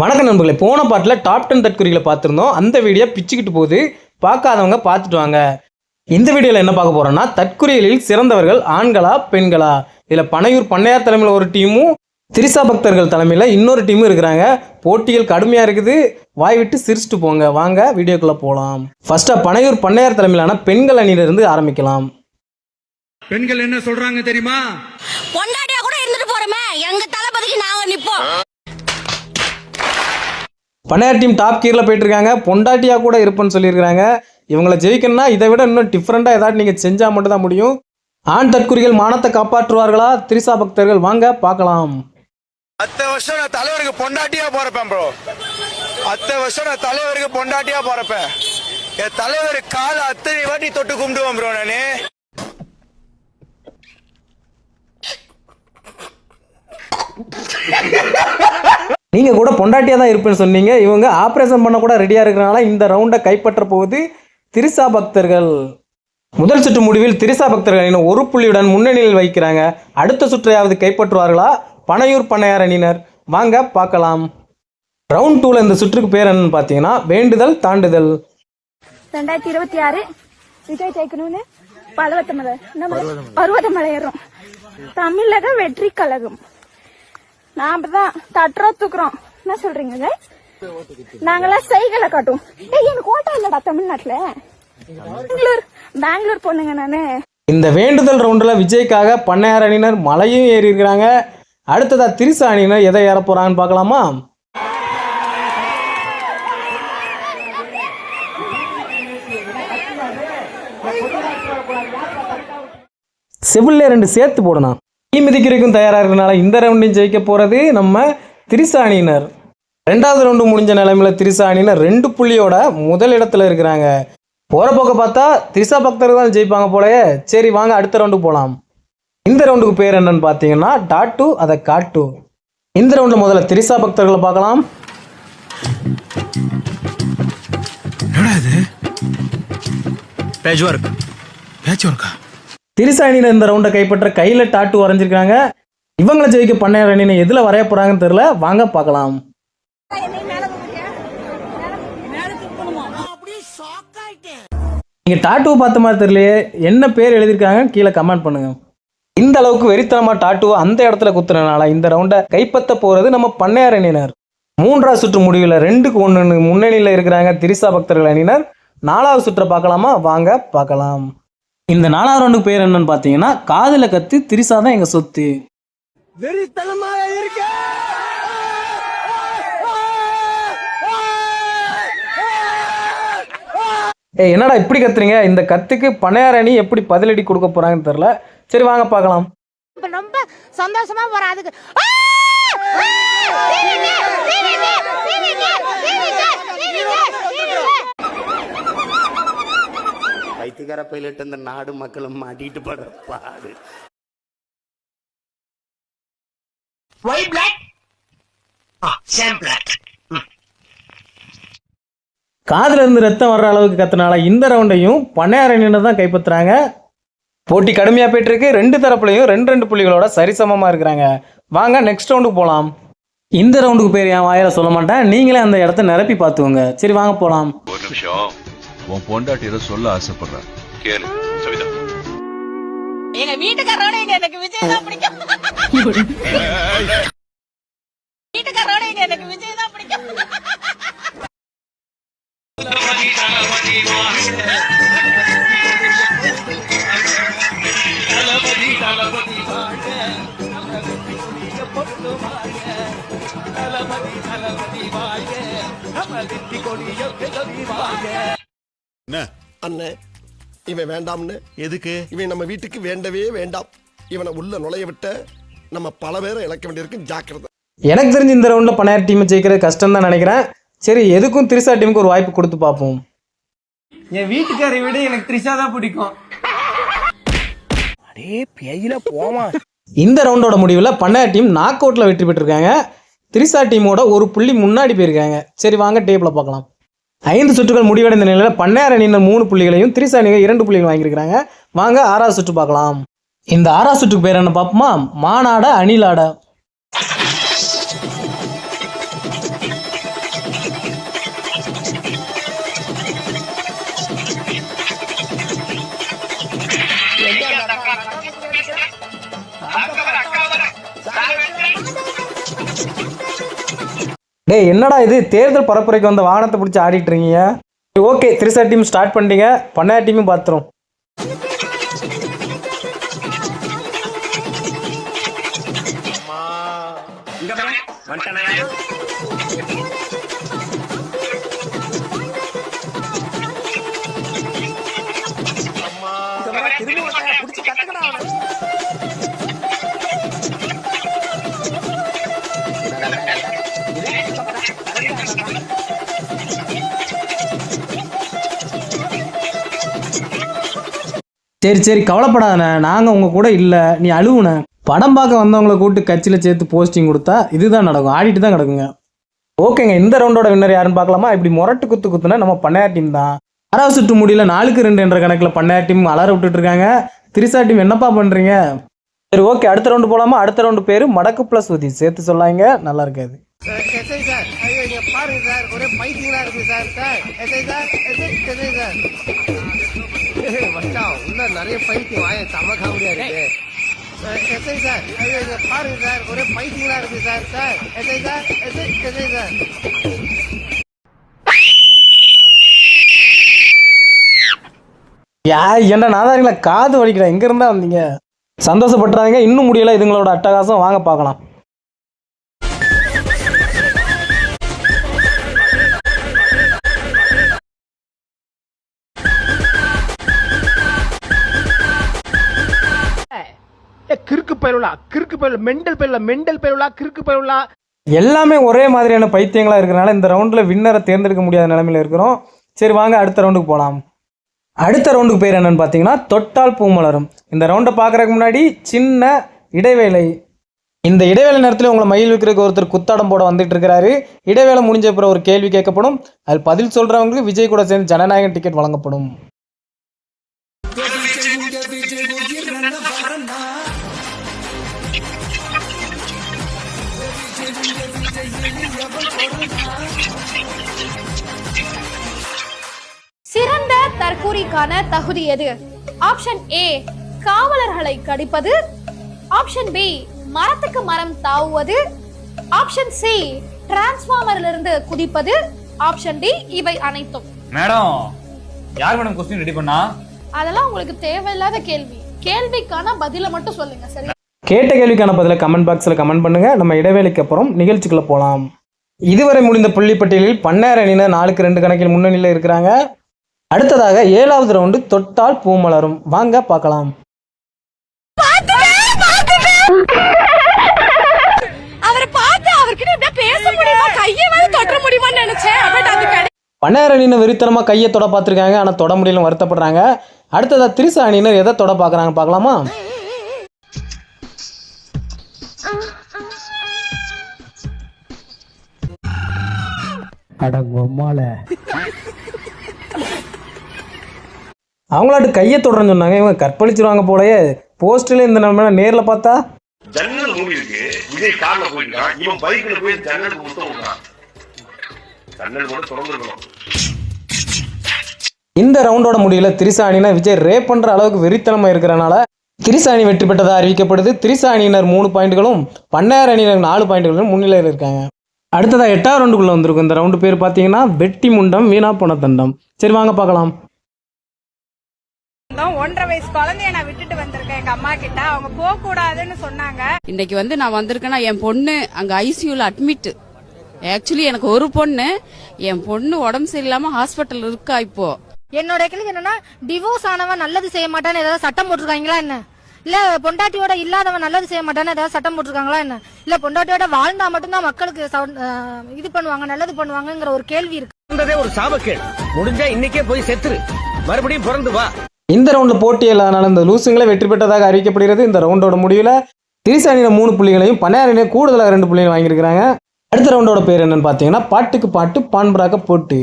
வணக்கம் நண்பர்களே, போன பாட்டில் டாப் 10 தற்குறிகளை பார்த்துருந்தோம். அந்த வீடியோ பிச்சுக்கிட்டு போகுது, பார்க்காதவங்க பார்த்துட்டு வாங்க. இந்த வீடியோவில் என்ன பார்க்க போகிறோன்னா, தற்குறிகளில் சிறந்தவர்கள் ஆண்களா பெண்களா? இதில் பனையூர் பண்ணையார் தலைமையில் ஒரு டீமும் திரிசா பக்தர்கள் தலைமையில் இன்னொரு டீமும் இருக்கிறாங்க. போட்டிகள் கடுமையாக இருக்குது, வாய் விட்டு சிரிச்சுட்டு போங்க. வாங்க வீடியோக்குள்ளே போகலாம். ஃபர்ஸ்ட்டாக பனையூர் பண்ணையார் தலைமையிலான பெண்கள் அணியிலிருந்து ஆரம்பிக்கலாம். பெண்கள் என்ன சொல்றாங்க தெரியுமா? பொண்டாட்டியா கூட இருந்துட்டு போறோமே, எங்க தளபதிக்கு நாங்க நிப்போம். பண்ணையார் டீம் டாப் கீரில் போயிட்டு இருக்காங்க. பொண்டாட்டியா கூட இருப்பேன்னு சொல்லியிருக்காங்க. இவங்களை ஜெயிக்கணும்னா இதை விட இன்னும் டிஃப்ரெண்டாக ஏதாவது நீங்கள் செஞ்சால் மட்டும் தான் முடியும். ஆண் தற்குறிகள் மானத்தை காப்பாற்றுவார்களா திரிசா பக்தர்கள்? வாங்க பார்க்கலாம். 10 வருஷம் நான் தலைவருக்கு பொண்டாட்டியா போறப்பேன் ப்ரோ. 10 வருஷம் நான் தலைவருக்கு பொண்டாட்டியா போறப்பேன். என் தலைவர் கால அத்தனை வாட்டி தொட்டு கும்பிடுவேன் ப்ரோ. நானு நீங்க கூட பொண்டாட்டியா தான் இருப்பேன்னு சொன்னீங்க. இவங்க ஆபரேஷன் பண்ண கூட ரெடியா இருக்கிறனால இந்த ரவுண்டை கைப்பற்ற போகுது திரிசா பக்தர்கள். முதல் சுற்று முடிவில் திரிசா பக்தர்கள் ஒரு புள்ளியுடன் முன்னணியில் வைக்கிறாங்க. அடுத்த சுற்றையாவது கைப்பற்றுவார்களா பனையூர் பண்ணையார் அணியினர்? வாங்க பார்க்கலாம். ரவுண்ட் 2ல இந்த சுற்றுக்கு பேர் என்னன்னு பார்த்தீங்கன்னா வேண்டுதல் தாண்டுதல். 2026 விஜய் ஜெயிக்கணும்னு பர்வதமலை ஏறும். தமிழக வெற்றி கழகம் நாம தான் தட்டுறோம் தூக்குறோம். என்ன சொல்றீங்க? நாங்களாம் சைகளை காட்டும். எனக்கு ஓட்டா இல்லடா தமிழ்நாட்டுல. பெங்களூர் பொண்ணுங்க நானு. இந்த வேண்டுதல் ரவுண்டில் விஜய்க்காக பண்ணையார் அணியினர் மலையும் ஏறி இருக்கிறாங்க. அடுத்ததா திரிசா அணியினர் எதை ஏற போறாங்கன்னு பார்க்கலாமா? செவிலில் 2 சேர்த்து போடணும். மிதிக்கிறதுக்கும் தயாராக இருக்கிறனால இந்த ரவுண்டையும் ஜெயிக்க போகிறது நம்ம திரிசா அணியினர். 2வது ரவுண்டு முடிஞ்ச நிலைமையில் திரிசா அணியினர் 2 புள்ளியோட முதல் இடத்துல இருக்கிறாங்க. போகிற போக்க பார்த்தா திரிசா பக்தர்கள் தான் ஜெயிப்பாங்க போலயே. சரி வாங்க அடுத்த ரவுண்டுக்கு போகலாம். இந்த ரவுண்டுக்கு பேர் என்னன்னு பார்த்தீங்கன்னா டாட்டு அதை காட்டு. இந்த ரவுண்டில் முதல்ல திரிசா பக்தர்களை பார்க்கலாம். திரிசா அணியினர் இந்த ரவுண்டை கைப்பற்ற கையில் டாட்டு வரைஞ்சிருக்காங்க. இவங்களை ஜெயிக்க பண்ணையார் அணியினர் எதில் வரைய போறாங்கன்னு தெரியல. வாங்க பார்க்கலாம். நீங்க டாட்டுவை பார்த்த மாதிரி தெரியலையே, என்ன பேர் எழுதியிருக்காங்க கீழே கமெண்ட் பண்ணுங்க. இந்த அளவுக்கு வெறித்தனமா டாட்டுவை அந்த இடத்துல குத்துறதுனால இந்த ரவுண்டை கைப்பற்ற போறது நம்ம பண்ணையார் அணியினர். 3வது சுற்று முடிவில் 2-1 முன்னணியில் இருக்கிறாங்க திரிசா பக்தர்கள் அணியினர். 4வது சுற்றை பார்க்கலாமா? வாங்க பார்க்கலாம். இந்த 4வது ரவுண்டுக்கு பேர் என்னன்னு பார்த்தீங்கன்னா காதுல கத்து திரிசா தான் எங்க சொத்து. என்னடா இப்படி கத்துறீங்க? இந்த கத்துக்கு பண்ணையார் அணி எப்படி பதிலடி கொடுக்க போறாங்கன்னு தெரியல. சரி வாங்க பார்க்கலாம். ரொம்ப சந்தோஷமா போறேன். அதுக்கு வைத்தியக்கார பைலட் அந்த நாடு மக்களும் மாட்டிட்டு படுற பாடு. காதுல இருந்து ரத்தம் வர்ற அளவுக்கு கத்துனால இந்த ரவுண்டையும் பண்ணையார் அணியினர் தான் கைப்பற்றுறாங்க. போட்டி கடுமையா போயிட்டு இருக்கு. 2 தரப்புலையும் 2 புள்ளிகளோட சரிசமமா இருக்கிறாங்க. வாங்க நெக்ஸ்ட் ரவுண்டுக்கு போகலாம். இந்த ரவுண்டுக்கு பேர் என் வாயில சொல்ல மாட்டேன், நீங்களே அந்த இடத்த நிரப்பி பார்த்துக்கோங்க. சரி வாங்க போகலாம். ஒரு நிமிஷம், உன் பொண்டாட்டி ஏதோ சொல்ல ஆசைப்படுறேன், கேளு. சவிதா, எங்க வீட்டுக்காரோட எனக்கு விஜய் தான் பிடிக்கும். வீட்டுக்காரோட எனக்கு விஜய் தான் பிடிக்கும். அண்ணே, இவன் வேண்டாம்னு. எதுக்கு? இவன் நம்ம வீட்டுக்கு வேண்டவே வேண்டாம். இவனை உள்ள நுழைய விட்ட நம்ம பல பேரை இழக்க வேண்டியிருக்கு. ஜாக்கிரதை. எனக்கு தெரிஞ்சு இந்த ரவுண்டில் பண்ணையார் டீம் ஜெயிக்கிறது கஷ்டம் தான் நினைக்கிறேன். சரி எதுக்கும் திரிசா டீமுக்கு ஒரு வாய்ப்பு கொடுத்து பார்ப்போம். என் வீட்டுக்காரை விட எனக்கு திரிசா தான் பிடிக்கும். இந்த ரவுண்டோட முடிவில் பண்ணையார் டீம் நாக் அவுட்ல வெற்றி பெற்றிருக்காங்க. திரிசா டீமோட ஒரு புள்ளி முன்னாடி போயிருக்காங்க. சரி வாங்க டேபிள பார்க்கலாம். 5 சுற்றுகள் முடிவடைந்த நிலையில் பண்ணையார் அணியினர் 3 புள்ளிகளையும் திரிசா அணியினர் 2 புள்ளிகள் வாங்கியிருக்காங்க. வாங்க 6வது சுற்று பார்க்கலாம். இந்த 6வது சுற்றுக்கு பேர் என்ன பார்ப்போமா? மானாட அணிலாட. டேய் என்னடா இது தேர்தல் பரப்புரைக்கு வந்த வாகனத்தை பிடிச்சி ஆடிட்டு இருக்கீங்க. ஓகே திரிசா டீம் ஸ்டார்ட் பண்ணிட்டீங்க, பண்ணையார் டீமும் பார்த்துரும். சரி சரி கவலைப்படாதண்ணே, நாங்கள் உங்கள் கூட இல்லை, நீ அழுவுன. படம் பார்க்க வந்தவங்களை கூப்பிட்டு கட்சியில் சேர்த்து போஸ்டிங் கொடுத்தா இதுதான் நடக்கும், ஆடிட்டு தான் கிடக்குங்க. ஓகேங்க, இந்த ரவுண்டோட வின்னர் யாருன்னு பார்க்கலாமா? இப்படி முரட்டு குத்துனா நம்ம பண்ணையார் டீம் தான். 6வது சுற்று முடியல 4-2 என்ற கணக்கில் பண்ணையார் டீம் அலற விட்டுட்டு இருக்காங்க. திரிசா டீம் என்னப்பா பண்ணுறீங்க? சரி ஓகே, அடுத்த ரவுண்டு போகலாமா? அடுத்த ரவுண்டு பேர் மடக்கு ப்ளஸ் ஊதி, சேர்த்து சொல்லாங்க, நல்லா இருக்காது. நிறைய பைத்தியம் வாய செம காமெடியா இருக்கு. எஸ்ஐ சார் பாருங்க சார், ஒரே பைத்தியங்களா இருக்கு sir. Sir SI sir, SI sir. என்ன நாதாரிங்களா, காது வலிக்கிறேன், எங்க இருந்தா வந்தீங்க? சந்தோஷப்பட்டுறாங்க, இன்னும் முடியல இதுங்களோட அட்டகாசம், வாங்க பார்க்கலாம். கிறுக்கு பயிலுலா மெண்டல் பயிலுலா கிறுக்கு பயிலுலா எல்லாமே ஒரே மாதிரியான பைத்தியங்களா இருக்கிறனால இந்த ரவுண்டில் வின்னரை தேர்ந்தெடுக்க முடியாத நிலைமையில இருக்கிறோம். சரி வாங்க அடுத்த ரவுண்டுக்கு போகலாம். அடுத்த ரவுண்டுக்கு பேர் என்னன்னு பார்த்தீங்கன்னா தொட்டால் பூமலரும். இந்த ரவுண்டை பார்க்குறதுக்கு முன்னாடி சின்ன இடைவேளை. இந்த இடைவேளை நேரத்தில் உங்களை மயில் வைக்கிறதுக்கு ஒருத்தர் குத்தாடம் போட வந்துட்டு இருக்கிறாரு. இடைவேளை முடிஞ்ச அப்புறம் ஒரு கேள்வி கேட்கப்படும், அதில் பதில் சொல்கிறவங்களுக்கு விஜய் கூட சேர்ந்து ஜனநாயகன் டிக்கெட் வழங்கப்படும். சிறந்த தற்கூரிக்கான தகுதி எது? ஆப்ஷன் ஏ காவலர்களை கடிப்பது, ஆப்ஷன் பி மரத்துக்கு மரம் தாவுவது, ஆப்ஷன் சி டிரான்ஸ்ஃபார்மர்ல இருந்து குதிப்பது, ஆப்ஷன் டி இவை அனைத்தும். மேடம் யார் மேடம் क्वेश्चन ரெடி பண்ணா? அதெல்லாம் உங்களுக்கு தேவையில்லாத கேள்வி. கேள்விக்கான பதில மட்டும் சொல்லுங்க சரி. கேட்ட கேள்விக்கான பதில கமெண்ட் பாக்ஸில் கமெண்ட் பண்ணுங்க. நம்ம இடைவேளைக்கு அப்புறம் நிகழ்ச்சிக்குள்ள போகலாம். இதுவரை முடிந்த புள்ளிப்பட்டியலில் பண்ணையார் அணியினர் 4-2 கணக்கில் முன்னணியில் இருக்கிறாங்க. அடுத்ததாக 7வது ரவுண்டு தொட்டால் பூமலரும், வாங்க பார்க்கலாம். அவரை பார்த்து அவர்கிட்ட பேச முடியுமா, கையை வந்து தொட்ட முடியுமான்னு நினைச்சேன். பண்ணையார் அணியினர் வெறித்தனமாக கையை தொட பார்த்துருக்காங்க, ஆனால் தொட முடியல, வருத்தப்படுறாங்க. அடுத்ததாக திரிசா அணியினர் எதை தொட பார்க்குறாங்க பார்க்கலாமா? அவங்களாட்டு கையை தொடர்ன்னு சொன்னாங்க, இவங்க கற்பழிச்சிருவாங்க போலயே. போஸ்டர்ல இந்த நம்ம நேரில் பார்த்தா ஜன்னல் மூடி இருக்கு, விஜய் கார்ல போயிருக்கான், இவன் பைக்ல போய் ஜன்னல் முத்த விடுறான். ஜன்னல் கூட திறந்துருக்கணும். இந்த ரவுண்டோட முடியல திரிசா அணியினர் விஜய் ரேப் பண்ற அளவுக்கு வெறித்தனமா இருக்கிறனால திரிசா அணி வெற்றி பெற்றதாக அறிவிக்கப்படுது. திரிசா அணியினர் 3 பாயிண்ட்களும் பண்ணையார் அணியினர் 4 பாயிண்ட்களும் முன்னிலையில் இருக்காங்க. அடுத்ததா 8வது ரவுண்டுக்குள்ள வந்திருக்கும். இந்த ரவுண்டு பேர் பார்த்தீங்கன்னா வெட்டி முண்டம் வீணா போன தண்டம். சரி வாங்க பார்க்கலாம். 1.5 வயசு குழந்தைய நான் விட்டுட்டு வந்திருக்கேன் எங்க அம்மா கிட்ட. அவங்க போக கூடாதுன்னு சொன்னாங்க. இன்னைக்கு நான் வந்திருக்கேன்னா என் பொண்ணு அங்க ஐசியூல அட்மிட். ஆக்சுவலி எனக்கு ஒரு பொண்ணு, என் பொண்ணு உடம்பு சரியில்லாம ஹாஸ்பிட்டல் இருக்கா இப்போ. என்னோட கேள்வி என்னன்னா, டிவோர்ஸ் ஆனவன் நல்லது செய்ய மாட்டான்னு ஏதாவது சட்டம் போட்டிருக்காங்களா என்ன? இல்ல பொண்டாட்டியோட இல்லாதவன் நல்லது செய்ய மாட்டான்னு ஏதாவது சட்டம் போட்டிருக்காங்களா என்ன? இல்ல பொண்டாட்டியோட வாழ்ந்தா மட்டும்தான் மக்களுக்கு இது பண்ணுவாங்க, நல்லது பண்ணுவாங்கங்கிற ஒரு கேள்வி இருக்கு. ஒரு சாபக்கேடு முடிஞ்சா இன்னைக்கே போய் செத்துரு, மறுபடியும் பிறந்து வா. இந்த ரவுண்டில் போட்டி இல்லாதனால இந்த லூசுங்களே வெற்றி பெற்றதாக அறிவிக்கப்படுகிறது. இந்த ரவுண்டோட முடிவில் திரிசா அணியினர் 3 புள்ளிகளையும் பண்ணையார் அணியினர் கூடுதலாக 2 புள்ளிகளையும் வாங்கியிருக்கிறாங்க. அடுத்த ரவுண்டோட பேர் என்னன்னு பார்த்தீங்கன்னா பாட்டுக்கு பாட்டு பான்பராக போட்டு.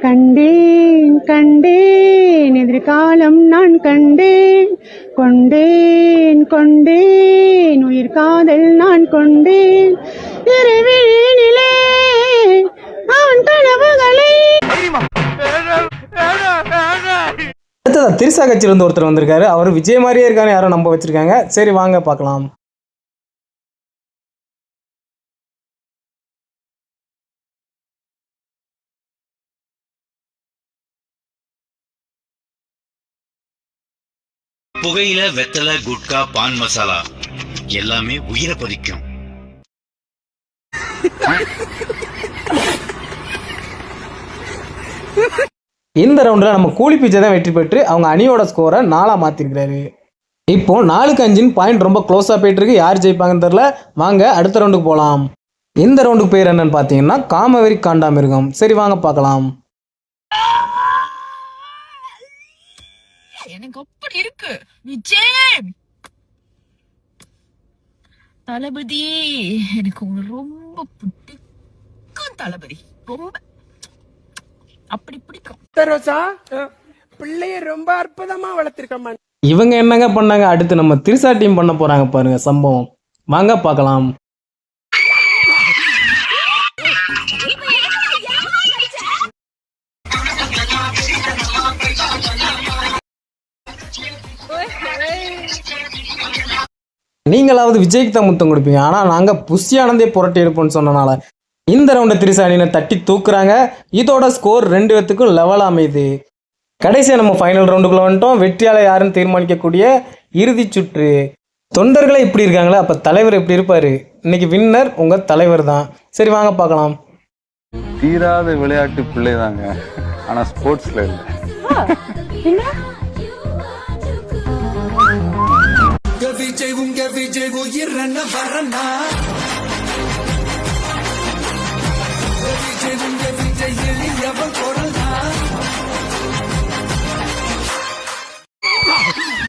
கண்டேன் கண்டேன் எதிர்காலம் நான் கண்டேன், கொண்டேன் கொண்டேன் உயிர் காதல் நான் கொண்டேன், இரவினிலே அவன் கனவுகளை. அடுத்ததா திரிசா கட்சியிலிருந்து ஒருத்தர் வந்திருக்காரு. அவர் விஜய் மாதிரியே இருக்கான்னு யாரும் நம்ப வச்சிருக்காங்க. சரி வாங்க பார்க்கலாம். புகையில, வெத்தலை, குட்கா, பான் மசாலா எல்லாமே உயிரை பறிக்கும். இந்த ரவுண்டில் நம்ம கூலி பிச்சை தான் வெற்றி பெற்று அவங்க அணியோட ஸ்கோரை 4 மாற்றிருக்கிறாரு. இப்போ 4-5 பாயிண்ட் ரொம்ப க்ளோஸாக போயிட்டு இருக்கு. யார் ஜெயிப்பாங்கன்னு தெரில. வாங்க அடுத்த ரவுண்டுக்கு போகலாம். இந்த ரவுண்டுக்கு பேர் என்னன்னு பார்த்தீங்கன்னா காமவெறி காண்டாமிருகம். சரி வாங்க பார்க்கலாம். எனக்கு அப்படி இருக்கு விஜய் தளபதி, எனக்கு உங்களை ரொம்ப பிடிக்கும் தளபதி, ரொம்ப அப்படி பிடிக்கும். பிள்ளைய ரொம்ப அற்புதமா வளர்த்திருக்கம்மா. இவங்க என்னங்க பண்ணாங்க, அடுத்து நம்ம திரிசா டீம் பண்ண போறாங்க பாருங்க சம்பவம். வாங்க பார்க்கலாம். நீங்களாவது விஜய்க்கு தான் முத்தம் கொடுப்பீங்க, ஆனால் நாங்கள் புஷி ஆனந்தே புரட்டி எடுப்போம்னு சொன்னனால இந்த ரவுண்டை திரிசா அணியினை தட்டி தூக்குறாங்க. இதோட ஸ்கோர் 2 பேத்துக்கும் லெவல் அமையுது. கடைசியாக நம்ம ஃபைனல் ரவுண்டுக்குள்ள வந்துட்டோம். வெற்றியாளர் யாருன்னு தீர்மானிக்கக்கூடிய இறுதி சுற்று. தொண்டர்களே இப்படி இருக்காங்களே, அப்போ தலைவர் எப்படி இருப்பார்? இன்னைக்கு வின்னர் உங்கள் தலைவர் தான். சரி வாங்க பார்க்கலாம். தீராத விளையாட்டு பிள்ளை தாங்க, ஆனா ஸ்போர்ட்ஸ்ல இல்லை. விஜய் உங்க விஜய் உயிர் வரனா